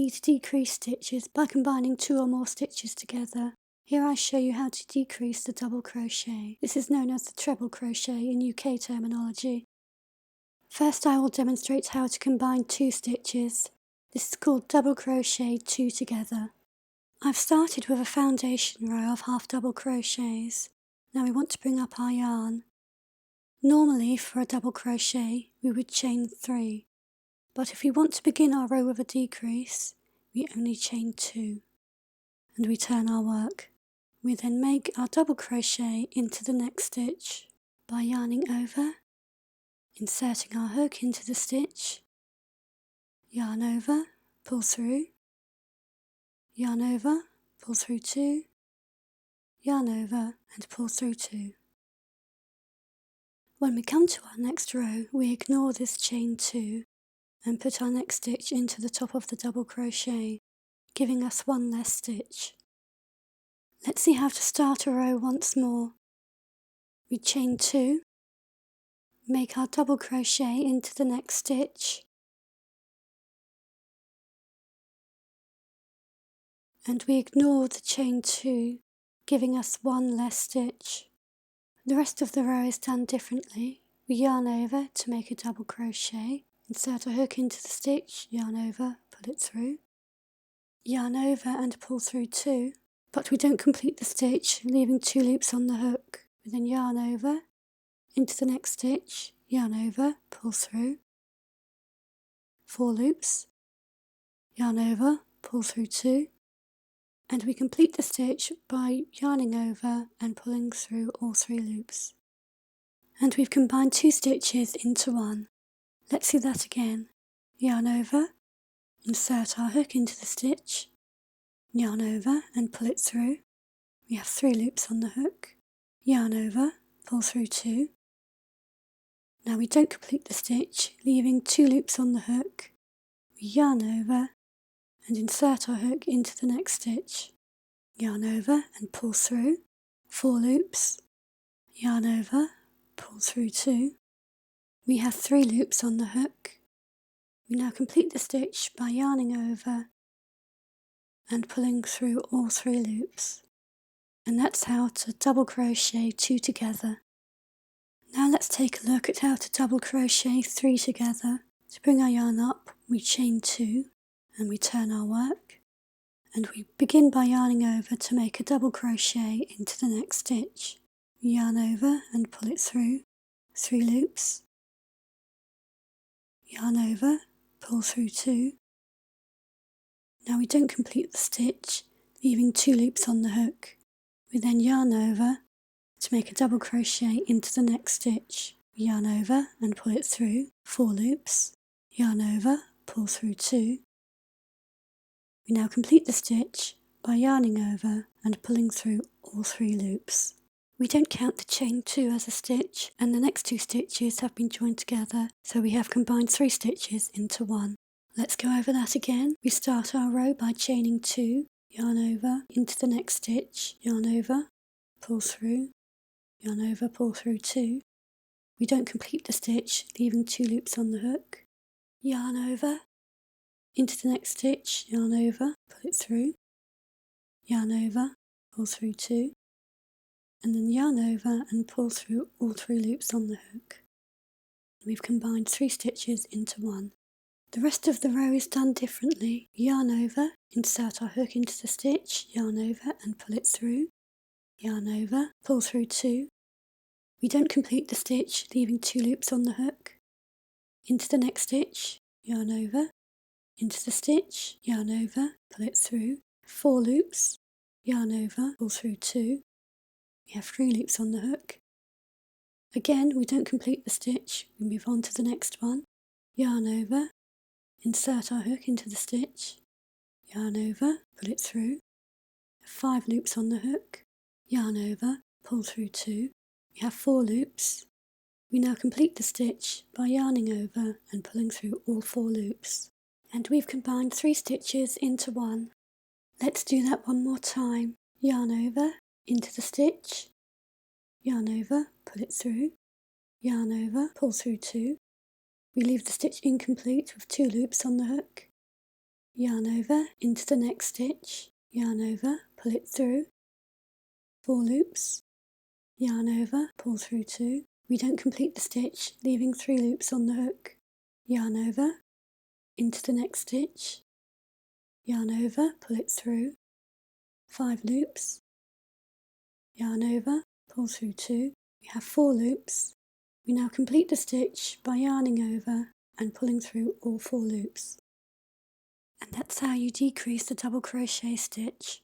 you to decrease stitches by combining 2 or more stitches together. Here I show you how to decrease the double crochet. This is known as the treble crochet in UK terminology. First I will demonstrate how to combine 2 stitches. This is called double crochet 2 together. I've started with a foundation row of half double crochets. Now we want to bring up our yarn. Normally for a double crochet we would chain 3, but if we want to begin our row with a decrease, we only chain 2, and we turn our work. We then make our double crochet into the next stitch by yarning over, inserting our hook into the stitch, yarn over, pull through, yarn over, pull through 2, yarn over and pull through 2. When we come to our next row, we ignore this chain 2 and put our next stitch into the top of the double crochet, giving us 1 less stitch. Let's see how to start a row once more. We chain 2, make our double crochet into the next stitch, and we ignore the chain 2, giving us 1 less stitch. The rest of the row is done differently. We yarn over to make a double crochet, insert a hook into the stitch, yarn over, pull it through, yarn over and pull through 2, but we don't complete the stitch, leaving 2 loops on the hook. We then yarn over, into the next stitch, yarn over, pull through, 4 loops, yarn over, pull through 2, and we complete the stitch by yarning over and pulling through all 3 loops. And we've combined 2 stitches into 1. Let's see that again. Yarn over, insert our hook into the stitch, yarn over and pull it through. We have 3 loops on the hook, yarn over, pull through 2. Now we don't complete the stitch, leaving 2 loops on the hook. We yarn over and insert our hook into the next stitch, yarn over and pull through, 4 loops, yarn over, pull through 2. We have 3 loops on the hook. We now complete the stitch by yarning over and pulling through all 3 loops. And that's how to double crochet 2 together. Now let's take a look at how to double crochet 3 together. To bring our yarn up, we chain 2 and we turn our work, and we begin by yarning over to make a double crochet into the next stitch. We yarn over and pull it through, 3 loops, yarn over, pull through 2. Now we don't complete the stitch, leaving 2 loops on the hook. We then yarn over to make a double crochet into the next stitch. We yarn over and pull it through, 4 loops, yarn over, pull through 2. We now complete the stitch by yarning over and pulling through all 3 loops. We don't count the chain 2 as a stitch, and the next 2 stitches have been joined together, so we have combined 3 stitches into 1. Let's go over that again. We start our row by chaining 2, yarn over into the next stitch, yarn over, pull through, yarn over, pull through 2. We don't complete the stitch, leaving 2 loops on the hook. Yarn over, into the next stitch, yarn over, pull it through, yarn over, pull through 2, and then yarn over and pull through all 3 loops on the hook. We've combined 3 stitches into 1. The rest of the row is done differently. Yarn over, insert our hook into the stitch, yarn over and pull it through, yarn over, pull through 2. We don't complete the stitch, leaving 2 loops on the hook. Into the next stitch, yarn over, into the stitch, yarn over, pull it through, 4 loops, yarn over, pull through 2. We have 3 loops on the hook. Again, we don't complete the stitch, we move on to the next one. Yarn over, insert our hook into the stitch, yarn over, pull it through, 5 loops on the hook, yarn over, pull through 2. We have 4 loops. We now complete the stitch by yarning over and pulling through all 4 loops. And we've combined 3 stitches into 1. Let's do that one more time. Yarn over, into the stitch, yarn over, pull it through, yarn over, pull through 2. We leave the stitch incomplete with 2 loops on the hook. yarn over into the next stitch, yarn over, pull it through, 4 loops, yarn over, pull through 2. We don't complete the stitch, leaving 3 loops on the hook, yarn over, into the next stitch, yarn over, pull it through, 5 loops, yarn over, pull through 2. We have 4 loops. We now complete the stitch by yarning over and pulling through all 4 loops. And that's how you decrease the double crochet stitch.